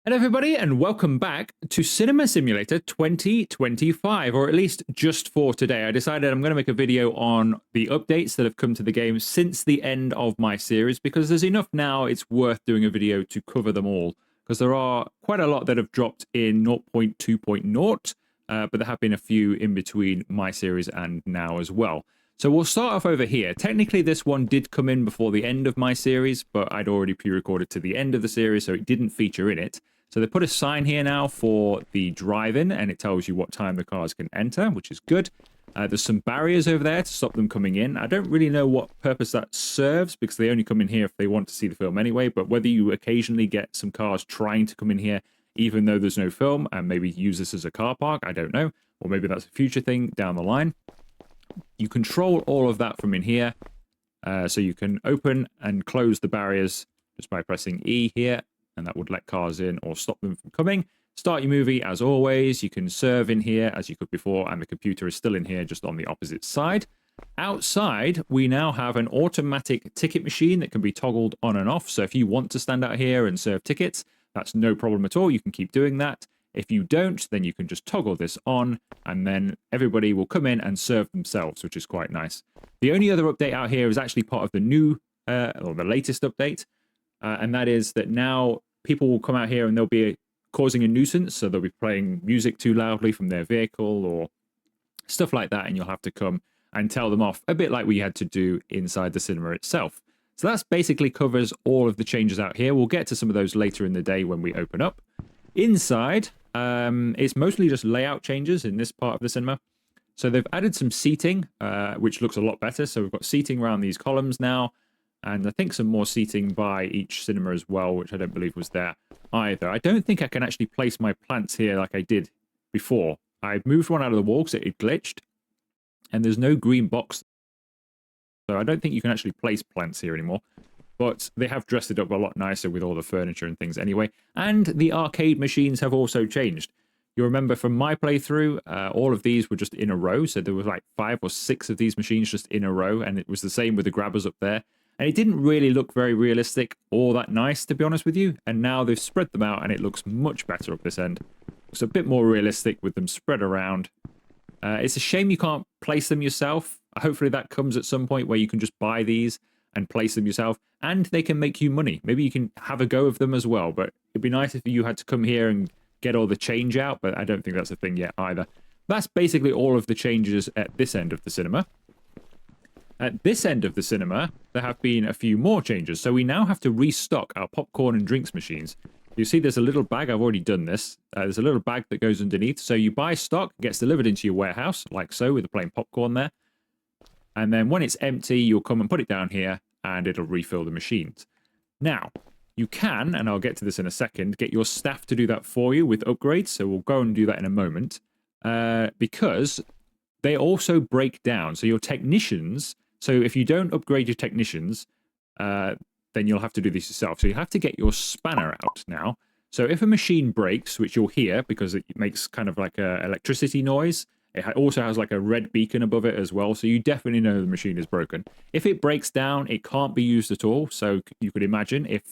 Hello everybody and welcome back to Cinema Simulator 2025, or at least just for today. I decided I'm going to make a video on the updates that have come to the game since the end of my series, because there's enough now it's worth doing a video to cover them all, because there are quite a lot that have dropped in 0.2.0, but there have been a few in between my series and now as well. So we'll start off over here. Technically, this one did come in before the end of my series, but I'd already pre-recorded to the end of the series, so it didn't feature in it. So they put a sign here now for the drive-in, and it tells you what time the cars can enter, which is good. There's some barriers over there to stop them coming in. I don't really know what purpose that serves, because they only come in here if they want to see the film anyway, but whether you occasionally get some cars trying to come in here, even though there's no film, and maybe use this as a car park, I don't know. Or maybe that's a future thing down the line. You control all of that from in here. So you can open and close the barriers just by pressing E here, and that would let cars in or stop them from coming. Start your movie as always. You can serve in here as you could before, and the computer is still in here just on the opposite side. Outside, we now have an automatic ticket machine that can be toggled on and off. So if you want to stand out here and serve tickets, that's no problem at all. You can keep doing that. If you don't, then you can just toggle this on, and then everybody will come in and serve themselves, which is quite nice. The only other update out here is actually part of the new, or the latest update, and that is that now people will come out here and they'll be causing a nuisance, so they'll be playing music too loudly from their vehicle or stuff like that, and you'll have to come and tell them off, a bit like we had to do inside the cinema itself. So that's basically covers all of the changes out here. We'll get to some of those later in the day when we open up. Inside, it's mostly just layout changes in this part of the cinema. So they've added some seating, which looks a lot better. So we've got seating around these columns now, and I think some more seating by each cinema as well, which I don't believe was there either. I don't think I can actually place my plants here like I did before. I moved one out of the wall because it glitched, and there's no green box. So I don't think you can actually place plants here anymore. But they have dressed it up a lot nicer with all the furniture and things anyway. And the arcade machines have also changed. You remember from my playthrough, all of these were just in a row. So there was like 5 or 6 of these machines just in a row. And it was the same with the grabbers up there. And it didn't really look very realistic or that nice, to be honest with you. And now they've spread them out and it looks much better up this end. It's a bit more realistic with them spread around. It's a shame you can't place them yourself. Hopefully that comes at some point where you can just buy these and place them yourself, and they can make you money. Maybe you can have a go of them as well, but it'd be nice if you had to come here and get all the change out, but I don't think that's a thing yet either. That's basically all of the changes at this end of the cinema. At this end of the cinema, there have been a few more changes, so we now have to restock our popcorn and drinks machines. You see there's a little bag, I've already done this, there's a little bag that goes underneath, so you buy stock, it gets delivered into your warehouse, like so, with the plain popcorn there. And then when it's empty, you'll come and put it down here, and it'll refill the machines. Now, you can, and I'll get to this in a second, get your staff to do that for you with upgrades, so we'll go and do that in a moment, because they also break down. So your technicians, so if you don't upgrade your technicians, then you'll have to do this yourself. So you have to get your spanner out now. So if a machine breaks, which you'll hear because it makes kind of like a electricity noise, it also has like a red beacon above it as well, so you definitely know the machine is broken. If it breaks down, it can't be used at all, so you could imagine if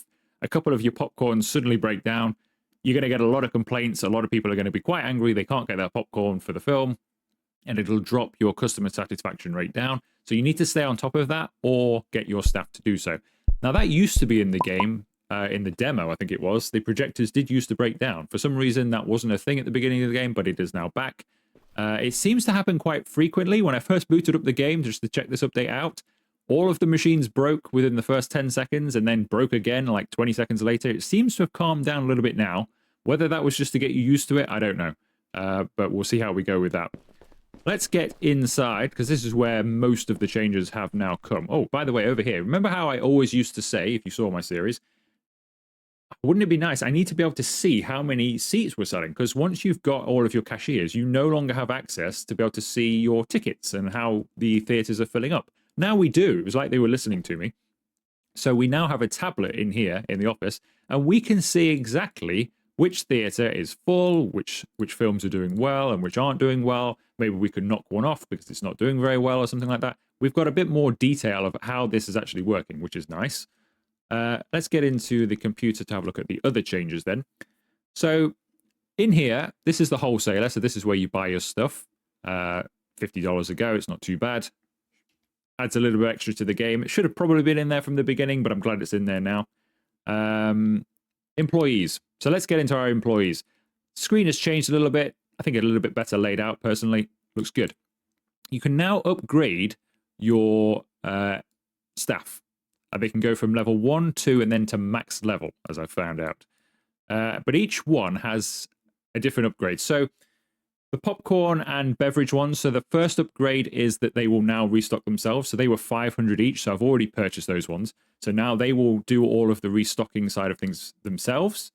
a couple of your popcorns suddenly break down, you're going to get a lot of complaints, a lot of people are going to be quite angry, they can't get their popcorn for the film, and it'll drop your customer satisfaction rate down. So you need to stay on top of that, or get your staff to do so. Now that used to be in the game, in the demo I think it was, the projectors did used to break down. For some reason that wasn't a thing at the beginning of the game, but it is now back. It seems to happen quite frequently. When I first booted up the game just to check this update out, all of the machines broke within the first 10 seconds and then broke again like 20 seconds later. It seems to have calmed down a little bit now. Whether that was just to get you used to it, I don't know. But we'll see how we go with that. Let's get inside, because this is where most of the changes have now come. Oh, by the way, over here, remember how I always used to say, if you saw my series, wouldn't it be nice? I need to be able to see how many seats we're selling, because once you've got all of your cashiers, you no longer have access to be able to see your tickets and how the theatres are filling up. Now we do. It was like they were listening to me. So we now have a tablet in here in the office, and we can see exactly which theatre is full, which films are doing well and which aren't doing well. Maybe we could knock one off because it's not doing very well or something like that. We've got a bit more detail of how this is actually working, which is nice. Let's get into the computer to have a look at the other changes then. So in here, this is the wholesaler. So this is where you buy your stuff. $50 a go. It's not too bad. Adds a little bit extra to the game. It should have probably been in there from the beginning, but I'm glad it's in there now. Employees. So let's get into our employees. Screen has changed a little bit. I think a little bit better laid out, personally. Looks good. You can now upgrade your staff. They can go from level 1, 2, and then to max level, as I found out. But each one has a different upgrade. So the popcorn and beverage ones, so the first upgrade is that they will now restock themselves. So they were 500 each, so I've already purchased those ones. So now they will do all of the restocking side of things themselves.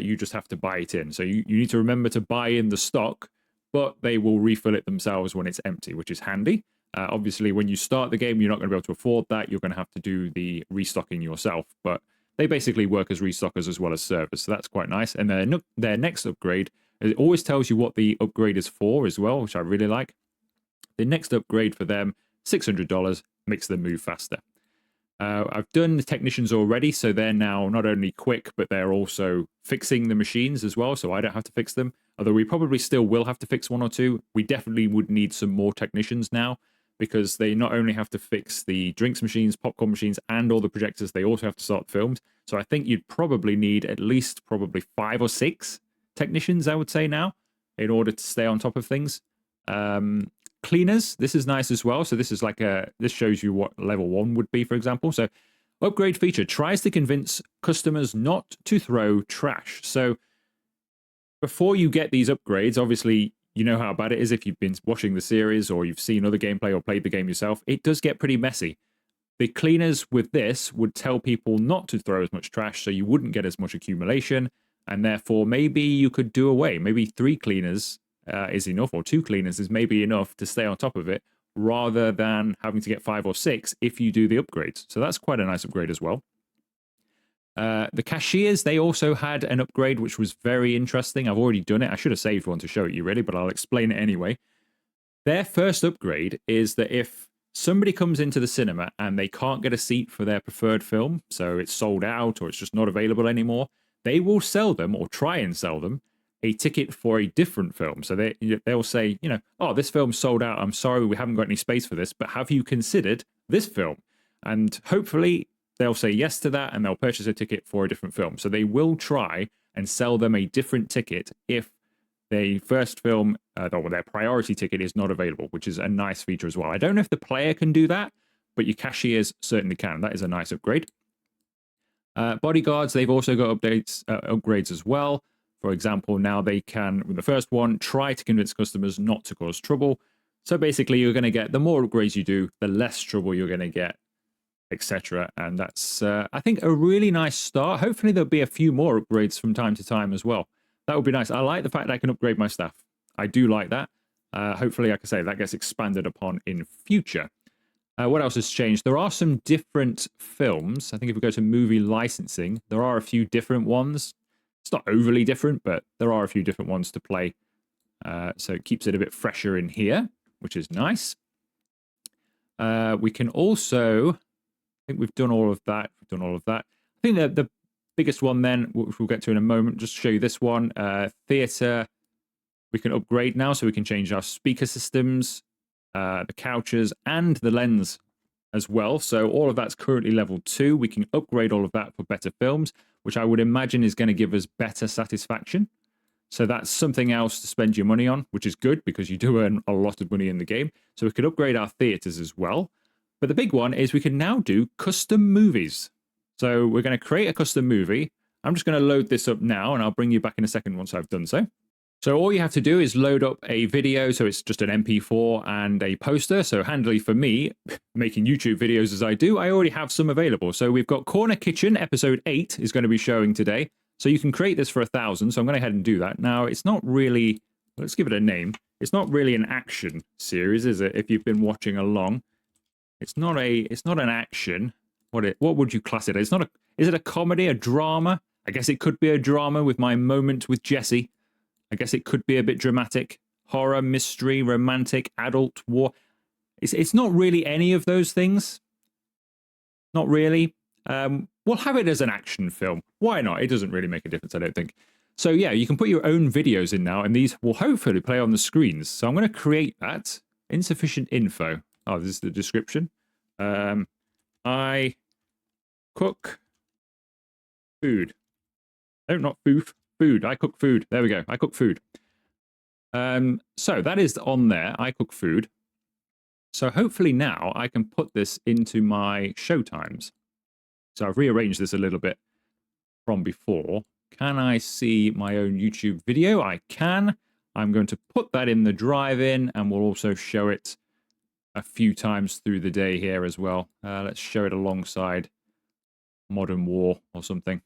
You just have to buy it in. So you need to remember to buy in the stock, but they will refill it themselves when it's empty, which is handy. Obviously, when you start the game, you're not going to be able to afford that. You're going to have to do the restocking yourself. But they basically work as restockers as well as servers, so that's quite nice. And their next upgrade, it always tells you what the upgrade is for as well, which I really like. The next upgrade for them, $600, makes them move faster. I've done the technicians already, so they're now not only quick, but they're also fixing the machines as well, so I don't have to fix them. Although we probably still will have to fix one or two. We definitely would need some more technicians now, because they not only have to fix the drinks machines, popcorn machines, and all the projectors, they also have to start films. So I think you'd probably need at least probably 5 or 6 technicians, I would say now, in order to stay on top of things. Cleaners, this is nice as well. So this is like this shows you what level 1 would be, for example. So upgrade feature tries to convince customers not to throw trash. So before you get these upgrades, obviously, you know how bad it is if you've been watching the series or you've seen other gameplay or played the game yourself. It does get pretty messy. The cleaners with this would tell people not to throw as much trash, so you wouldn't get as much accumulation, and therefore maybe you could do away. Maybe 3 cleaners is enough, or 2 cleaners is maybe enough to stay on top of it, rather than having to get 5 or 6 if you do the upgrades. So that's quite a nice upgrade as well. The cashiers, they also had an upgrade, which was very interesting. I've already done it. I should have saved one to show it you, really, but I'll explain it anyway. Their first upgrade is that if somebody comes into the cinema and they can't get a seat for their preferred film, so it's sold out or it's just not available anymore, they will sell them, or try and sell them, a ticket for a different film. So they'll say, oh, this film's sold out. I'm sorry, we haven't got any space for this, but have you considered this film? And hopefully they'll say yes to that, and they'll purchase a ticket for a different film. So they will try and sell them a different ticket if the first film, or their priority ticket, is not available, which is a nice feature as well. I don't know if the player can do that, but your cashiers certainly can. That is a nice upgrade. Bodyguards, they've also got upgrades as well. For example, now they can, with the first one, try to convince customers not to cause trouble. So basically, you're going to get, the more upgrades you do, the less trouble you're going to get, etc. And that's, I think, a really nice start. Hopefully, there'll be a few more upgrades from time to time as well. That would be nice. I like the fact that I can upgrade my staff. I do like that. Hopefully, like I say, that gets expanded upon in future. What else has changed? There are some different films. I think if we go to movie licensing, there are a few different ones. It's not overly different, but there are a few different ones to play. So it keeps it a bit fresher in here, which is nice. We can also, I think we've done all of that. I think that the biggest one then, which we'll get to in a moment, just to show you this one, theater, we can upgrade now, so we can change our speaker systems, the couches, and the lens as well. So all of that's currently level 2. We can upgrade all of that for better films, which I would imagine is going to give us better satisfaction. So that's something else to spend your money on, which is good because you do earn a lot of money in the game. So we could upgrade our theaters as well. But the big one is we can now do custom movies. So we're going to create a custom movie. I'm just going to load this up now, and I'll bring you back in a second once I've done so. So all you have to do is load up a video. So it's just an MP4 and a poster. So handily for me, making YouTube videos as I do, I already have some available. So we've got Corner Kitchen, episode 8 is going to be showing today. So you can create this for 1,000. So I'm going to go ahead and do that. Now, it's not really, let's give it a name. It's not really an action series, is it? If you've been watching along, it's not an action. What would you class it as? Is it a comedy, a drama? I guess it could be a drama with my moment with Jesse. I guess it could be a bit dramatic. Horror, mystery, romantic, adult, war. It's not really any of those things. Not really. We'll have it as an action film. Why not? It doesn't really make a difference, I don't think. So yeah, you can put your own videos in now, and these will hopefully play on the screens. So I'm going to create that. Insufficient info. Oh, this is the description. I cook food. No, not foof. Food. I cook food. There we go. I cook food. So that is on there. I cook food. So hopefully now I can put this into my show times. So I've rearranged this a little bit from before. Can I see my own YouTube video? I can. I'm going to put that in the drive-in, and we'll also show it a few times through the day here as well. Let's show it alongside Modern War or something.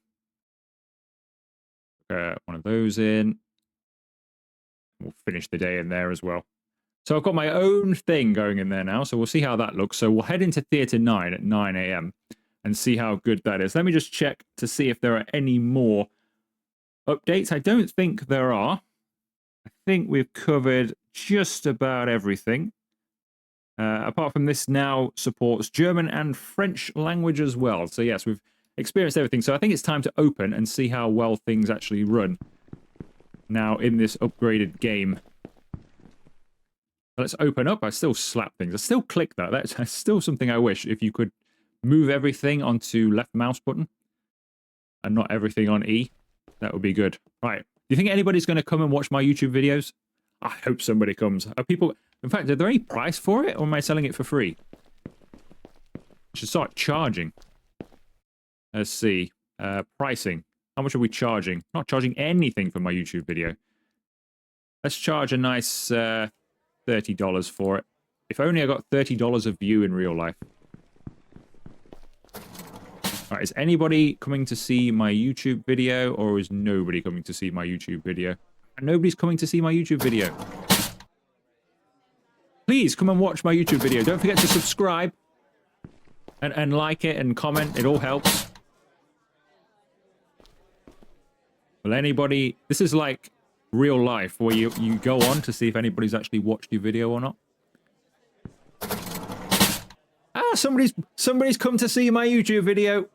One of those in. We'll finish the day in there as well. So I've got my own thing going in there now, so we'll see how that looks. So we'll head into Theatre 9 at 9 a.m. and see how good that is. Let me just check to see if there are any more updates. I don't think there are. I think we've covered just about everything. Apart from this now supports German and French language as well. So yes, we've experienced everything. So I think it's time to open and see how well things actually run now in this upgraded game. Let's open up. I still slap things. I still click that. That's still something I wish, if you could move everything onto left mouse button and not everything on E. That would be good. Right. Do you think anybody's going to come and watch my YouTube videos? I hope somebody comes. Are people... In fact, are there any price for it, or am I selling it for free? I should start charging. Let's see. Pricing. How much are we charging? Not charging anything for my YouTube video. Let's charge a nice $30 for it. If only I got $30 a view in real life. All right, is anybody coming to see my YouTube video, or is nobody coming to see my YouTube video? Nobody's coming to see my YouTube video. Please come and watch my YouTube video. Don't forget to subscribe and like it and comment. It all helps. Will anybody... This is like real life, where you go on to see if anybody's actually watched your video or not. Ah, somebody's come to see my YouTube video.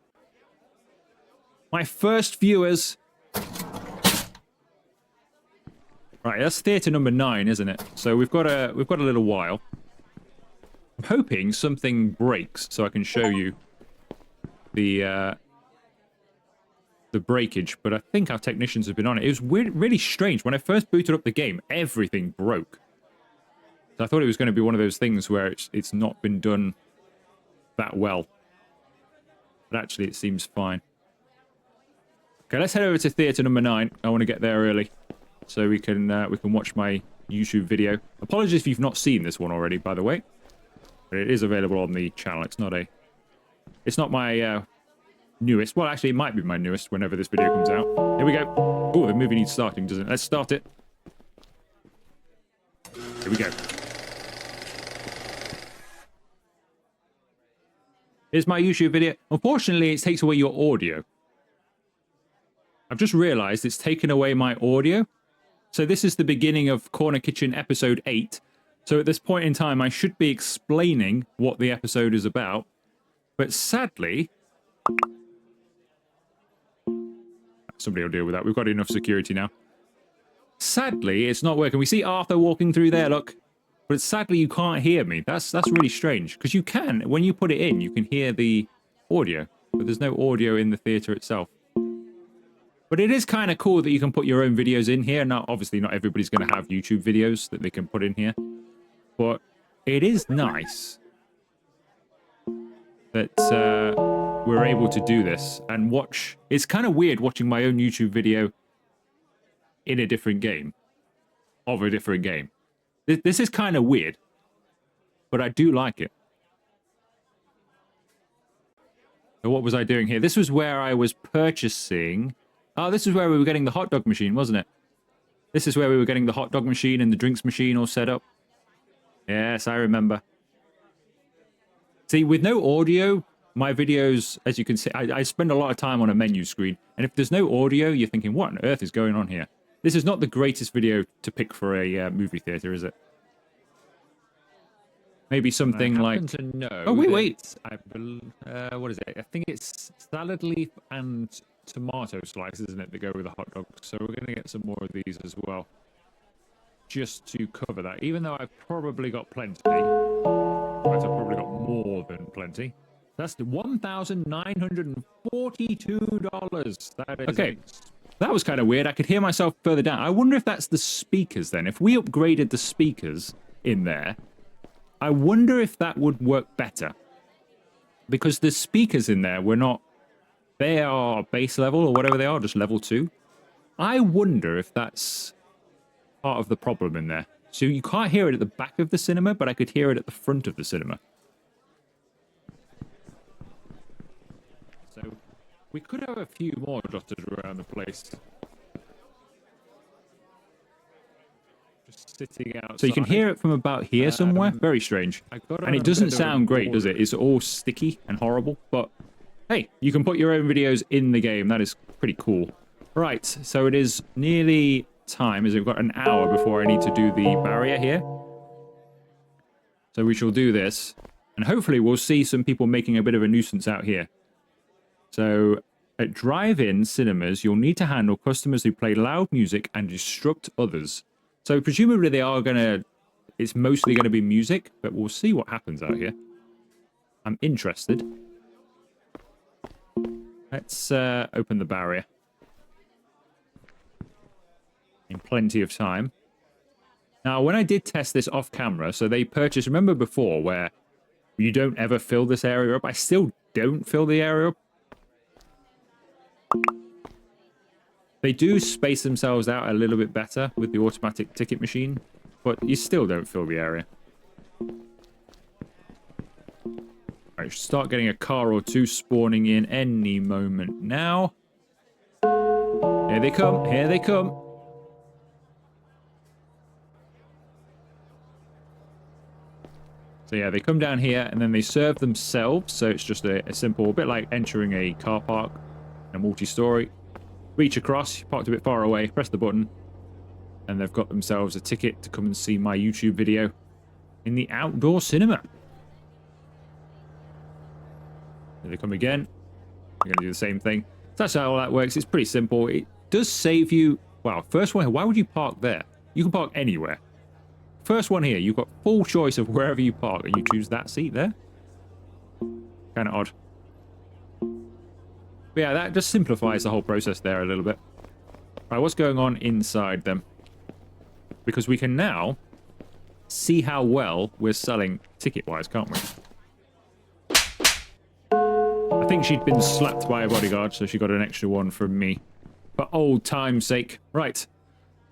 My first viewers. Right, that's theatre number 9, isn't it? So we've got a little while. I'm hoping something breaks so I can show you the breakage, but I think our technicians have been on it. It was weird, really strange. When I first booted up the game, everything broke. So I thought it was going to be one of those things where it's not been done that well. But actually, it seems fine. Okay, let's head over to theatre number 9. I want to get there early, so we can watch my YouTube video. Apologies if you've not seen this one already, by the way, but it is available on the channel. It's not my newest. Well, actually, it might be my newest whenever this video comes out. Here we go. Oh, the movie needs starting, doesn't it? Let's start it. Here we go. Here's my YouTube video. Unfortunately, it takes away your audio. I've just realized it's taken away my audio. So this is the beginning of Corner Kitchen episode 8. So at this point in time, I should be explaining what the episode is about. But sadly... Somebody will deal with that. We've got enough security now. Sadly, it's not working. We see Arthur walking through there, look. But sadly, you can't hear me. That's really strange. Because you can, when you put it in, you can hear the audio. But there's no audio in the theatre itself. But it is kind of cool that you can put your own videos in here. Now, obviously, not everybody's going to have YouTube videos that they can put in here. But it is nice that we're able to do this and watch. It's kind of weird watching my own YouTube video in a different game, of a different game. This is kind of weird, but I do like it. So what was I doing here? This was where I was purchasing... Oh, this is where we were getting the hot dog machine, wasn't it? This is where we were getting the hot dog machine and the drinks machine all set up. Yes, I remember. See, with no audio, my videos, as you can see, I spend a lot of time on a menu screen. And if there's no audio, you're thinking, what on earth is going on here? This is not the greatest video to pick for a movie theater, is it? Maybe something I like... happen to know Oh, wait. what is it? I think it's salad leaf and tomato slices, isn't it, that go with the hot dog. So we're going to get some more of these as well, just to cover that. Even though I've probably got plenty. In fact, I've probably got more than plenty. That's the $1,942. That is Okay. That was kind of weird. I could hear myself further down. I wonder if that's the speakers then. If we upgraded the speakers in there, I wonder if that would work better. Because the speakers in there were not... They are base level or whatever they are, just level 2. I wonder if that's part of the problem in there. So you can't hear it at the back of the cinema, but I could hear it at the front of the cinema. So we could have a few more dotted around the place. Just sitting outside. So you can hear it from about here somewhere. Very strange. And it doesn't sound great, does it? It's all sticky and horrible. But hey, you can put your own videos in the game. That is pretty cool. Right, so it is nearly time, as we've got an hour before I need to do the barrier here. So we shall do this. And hopefully we'll see some people making a bit of a nuisance out here. So at drive-in cinemas, you'll need to handle customers who play loud music and disrupt others. So presumably they are going to... It's mostly going to be music, but we'll see what happens out here. I'm interested. Let's open the barrier. In plenty of time. Now, when I did test this off camera, so they purchased... Remember before where you don't ever fill this area up? I still don't fill the area up. They do space themselves out a little bit better with the automatic ticket machine, but you still don't fill the area. Alright, should start getting a car or two spawning in any moment now. Here they come, here they come. So yeah, they come down here and then they serve themselves, so it's just a simple, a bit like entering a car park, a multi-story. Reach across, parked a bit far away, press the button, and they've got themselves a ticket to come and see my YouTube video in the outdoor cinema. Here they come again. We're going to do the same thing. So that's how all that works. It's pretty simple. It does save you... Wow, first one here. Why would you park there? You can park anywhere. First one here, you've got full choice of wherever you park, and you choose that seat there. Kind of odd. But yeah, that just simplifies the whole process there a little bit. Right, what's going on inside them? Because we can now see how well we're selling ticket-wise, can't we? I think she'd been slapped by a bodyguard, so she got an extra one from me. For old time's sake. Right.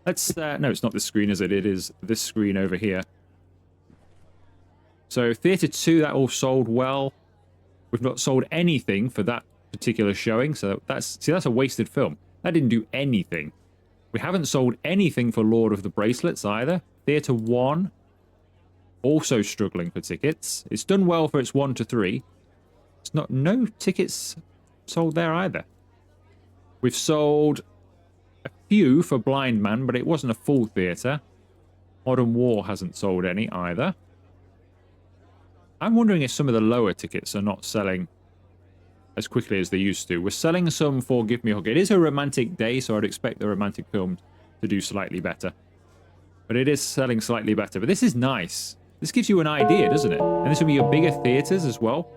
Let's... no, it's not this screen, is it? It is this screen over here. So, Theatre 2, that all sold well. We've not sold anything for that particular showing, so that's... See, that's a wasted film. That didn't do anything. We haven't sold anything for Lord of the Bracelets either. Theatre 1, also struggling for tickets. It's done well for its 1 to 3. It's not... No tickets sold there either. We've sold a few for Blind Man, but it wasn't a full theatre. Modern War hasn't sold any either. I'm wondering if some of the lower tickets are not selling as quickly as they used to. We're selling some for Give Me a Hug. It is a romantic day, so I'd expect the romantic film to do slightly better. But it is selling slightly better. But this is nice. This gives you an idea, doesn't it? And this will be your bigger theatres as well.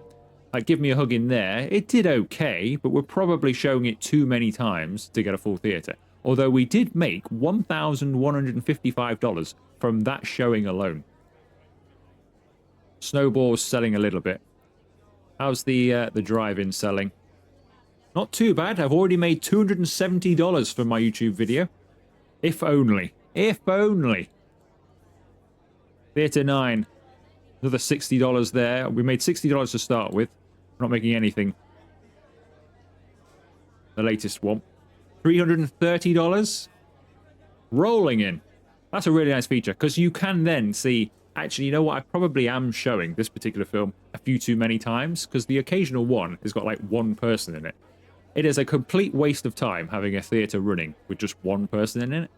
Like Give Me a Hug in there. It did okay, but we're probably showing it too many times to get a full theatre. Although we did make $1,155 from that showing alone. Snowball's selling a little bit. How's the drive-in selling? Not too bad. I've already made $270 from my YouTube video. If only. If only. Theatre 9. Another $60 there. We made $60 to start with. We're not making anything. The latest one. $330. Rolling in. That's a really nice feature, because you can then see... Actually, you know what? I probably am showing this particular film a few too many times, because the occasional one has got like one person in it. It is a complete waste of time having a theatre running with just one person in it.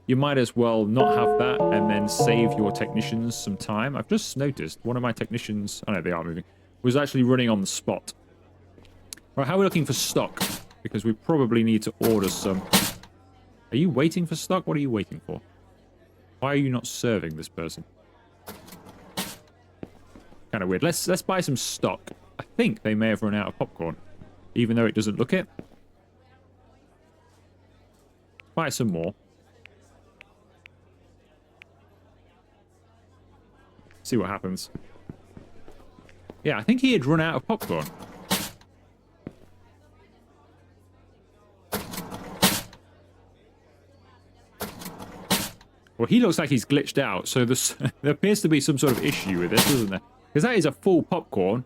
you might as well not have that and then save your technicians some time. I've just noticed one of my technicians, oh no, they are moving, was actually running on the spot. Right, how are we looking for stock? Because we probably need to order some. Are you waiting for stock? What are you waiting for? Why are you not serving this person? Kind of weird. Let's buy some stock. I think they may have run out of popcorn, even though it doesn't look it. Buy some more. See what happens. Yeah, I think he had run out of popcorn. Well, he looks like he's glitched out, so there appears to be some sort of issue with this, doesn't there? Because that is a full popcorn.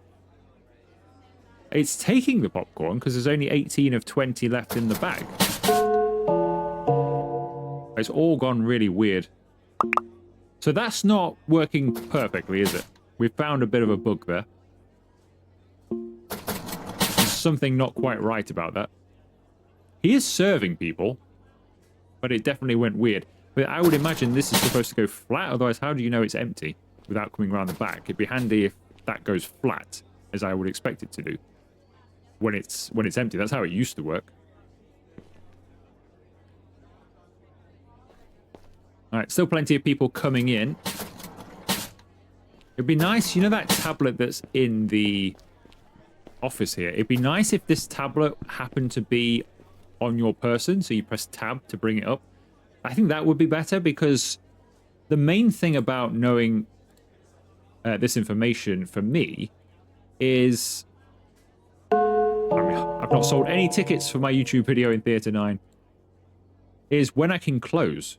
It's taking the popcorn because there's only 18 of 20 left in the bag. It's all gone really weird. So that's not working perfectly, is it? We've found a bit of a bug there. There's something not quite right about that. He is serving people, but it definitely went weird. But I would imagine this is supposed to go flat, otherwise how do you know it's empty without coming around the back? It'd be handy if that goes flat, as I would expect it to do. When it's empty, that's how it used to work. Alright, still plenty of people coming in. It'd be nice, you know that tablet that's in the office here? It'd be nice if this tablet happened to be on your person, so you press tab to bring it up. I think that would be better, because the main thing about knowing this information for me is... I mean, I've not sold any tickets for my YouTube video in Theatre 9. Is when I can close.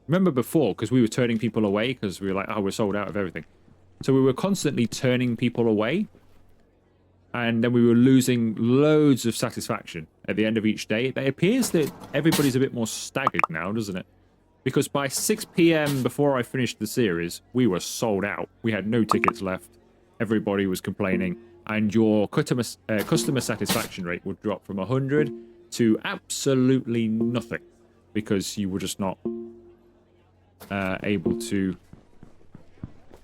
Remember before, because we were turning people away, because we were like, oh, we're sold out of everything. So we were constantly turning people away. And then we were losing loads of satisfaction at the end of each day. It appears that everybody's a bit more staggered now, doesn't it? Because by 6 p.m. before I finished the series, we were sold out. We had no tickets left. Everybody was complaining. And your customer satisfaction rate would drop from 100 to absolutely nothing. Because you were just not able to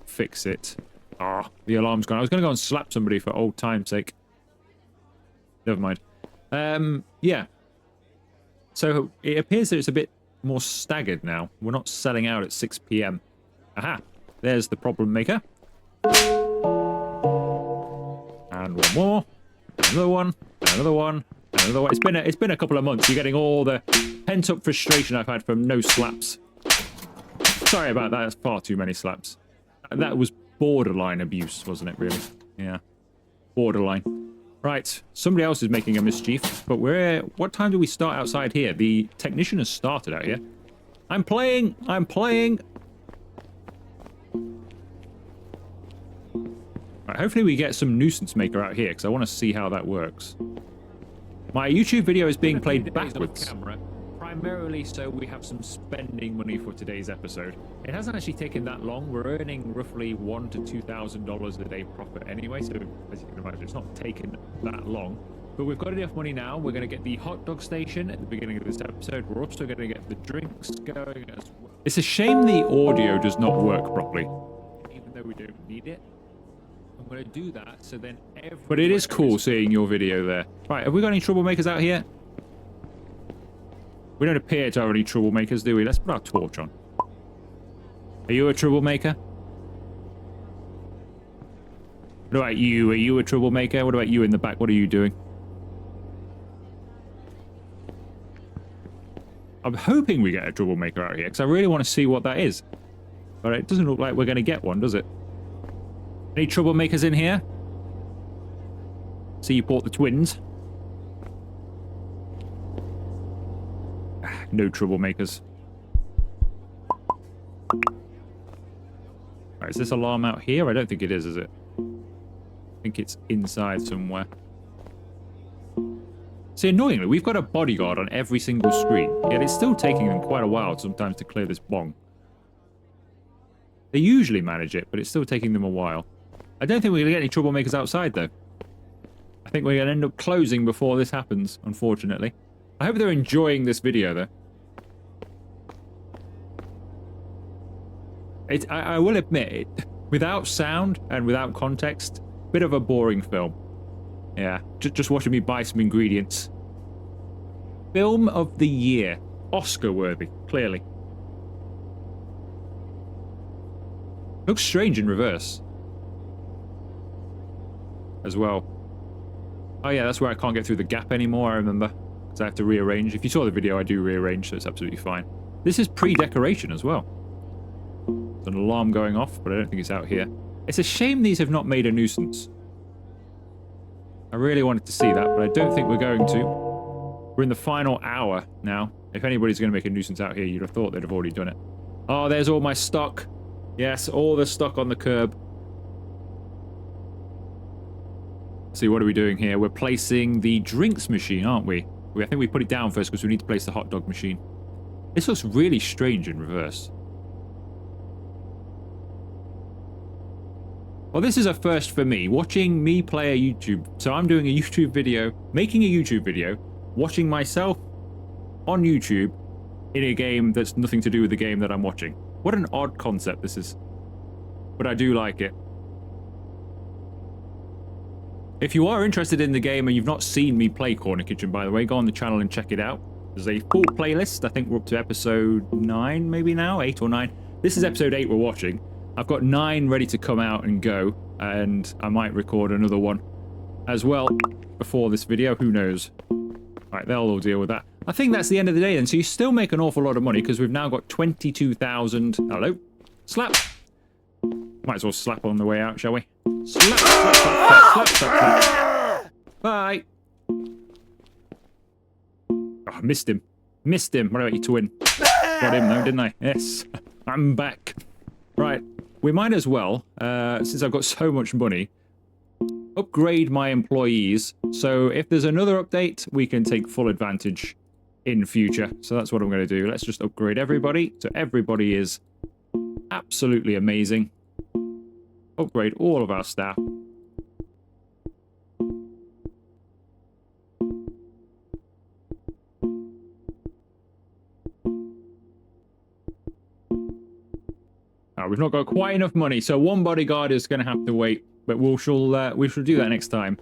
fix it. Ah, the alarm's gone. I was going to go and slap somebody for old time's sake. Never mind. Yeah. So it appears that it's a bit more staggered now. We're not selling out at 6 p.m. Aha. There's the problem maker. And one more. Another one. Another one. Another one. It's been a couple of months. You're getting all the pent-up frustration I've had from no slaps. Sorry about that. That's far too many slaps. That was borderline abuse, wasn't it, really? Yeah. Borderline. Right. Somebody else is making a mischief, but what time do we start outside here? The technician has started out here. I'm playing! I'm playing! Right, hopefully we get some nuisance maker out here, because I want to see how that works. My YouTube video is being played backwards. Camera. Primarily so we have some spending money for today's episode. It hasn't actually taken that long. We're earning roughly $1,000 to $2,000 a day profit anyway, so as you can imagine, it's not taken that long. But we've got enough money now. We're going to get the hot dog station at the beginning of this episode. We're also going to get the drinks going as well. It's a shame the audio does not work properly, even though we don't need it. I'm going to do that, so then But it is cool seeing your video there. Right, have we got any troublemakers out here? We don't appear to have any troublemakers, do we? Let's put our torch on. Are you a troublemaker? What about you? Are you a troublemaker? What about you in the back? What are you doing? I'm hoping we get a troublemaker out here, because I really want to see what that is. But it doesn't look like we're going to get one, does it? Any troublemakers in here? See, you bought the twins. No troublemakers. Alright, is this alarm out here? I don't think it is it? I think it's inside somewhere. See, annoyingly, we've got a bodyguard on every single screen, yet it's still taking them quite a while sometimes to clear this bong. They usually manage it, but it's still taking them a while. I don't think we're going to get any troublemakers outside, though. I think we're going to end up closing before this happens, unfortunately. I hope they're enjoying this video, though. I will admit, without sound and without context, bit of a boring film. Yeah, just watching me buy some ingredients. Film of the year. Oscar worthy, clearly. Looks strange in reverse. As well. Oh yeah, that's where I can't get through the gap anymore, I remember. Because I have to rearrange. If you saw the video, I do rearrange, so it's absolutely fine. This is pre-decoration as well. There's an alarm going off, but I don't think it's out here. It's a shame these have not made a nuisance. I really wanted to see that, but I don't think we're going to. We're in the final hour now. If anybody's going to make a nuisance out here, you'd have thought they'd have already done it. Oh, there's all my stock. Yes, all the stock on the curb. See, what are we doing here? We're placing the drinks machine, aren't we? I think we put it down first because we need to place the hot dog machine. This looks really strange in reverse. Well, this is a first for me, watching me play a YouTube. So I'm doing a YouTube video, making a YouTube video, watching myself on YouTube in a game that's nothing to do with the game that I'm watching. What an odd concept this is. But I do like it. If you are interested in the game and you've not seen me play Corner Kitchen, by the way, go on the channel and check it out. There's a full playlist. I think we're up to episode 9 maybe now, 8 or 9. This is episode 8 we're watching. I've got 9 ready to come out and go, and I might record another one as well before this video. Who knows? Right, they'll all deal with that. I think that's the end of the day then. So you still make an awful lot of money because we've now got 22,000. Hello? Slap. Might as well slap on the way out, shall we? Slap, slap, slap, slap, slap, slap, slap. Bye. Oh, I missed him. Missed him. What about you, twin? Got him though, didn't I? Yes. I'm back. Right. We might as well, since I've got so much money, upgrade my employees. So if there's another update, we can take full advantage in future. So that's what I'm going to do. Let's just upgrade everybody. So everybody is absolutely amazing. Upgrade all of our staff. We've not got quite enough money, so one bodyguard is going to have to wait. But we shall do that next time.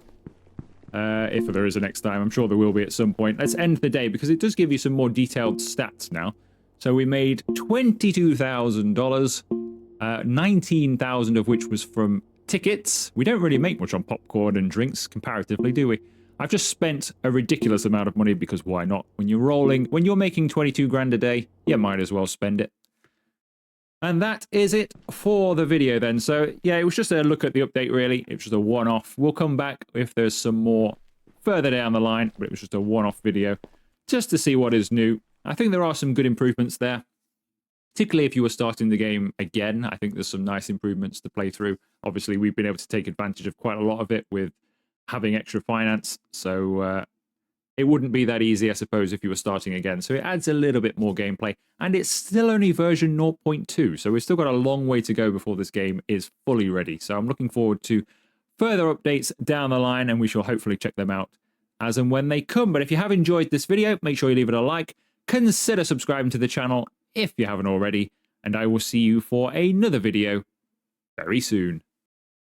If there is a next time. I'm sure there will be at some point. Let's end the day, because it does give you some more detailed stats now. So we made $22,000. 19,000 of which was from tickets. We don't really make much on popcorn and drinks comparatively, do we? I've just spent a ridiculous amount of money because why not? When you're making 22 grand a day, you might as well spend it. And that is it for the video then. So yeah, it was just a look at the update really. It was just a one-off. We'll come back if there's some more further down the line, but it was just a one-off video just to see what is new. I think there are some good improvements there. Particularly if you were starting the game again, I think there's some nice improvements to play through. Obviously, we've been able to take advantage of quite a lot of it with having extra finance, so it wouldn't be that easy, I suppose, if you were starting again. So it adds a little bit more gameplay, and it's still only version 0.2, so we've still got a long way to go before this game is fully ready. So I'm looking forward to further updates down the line, and we shall hopefully check them out as and when they come. But if you have enjoyed this video, make sure you leave it a like. Consider subscribing to the channel if you haven't already, and I will see you for another video very soon.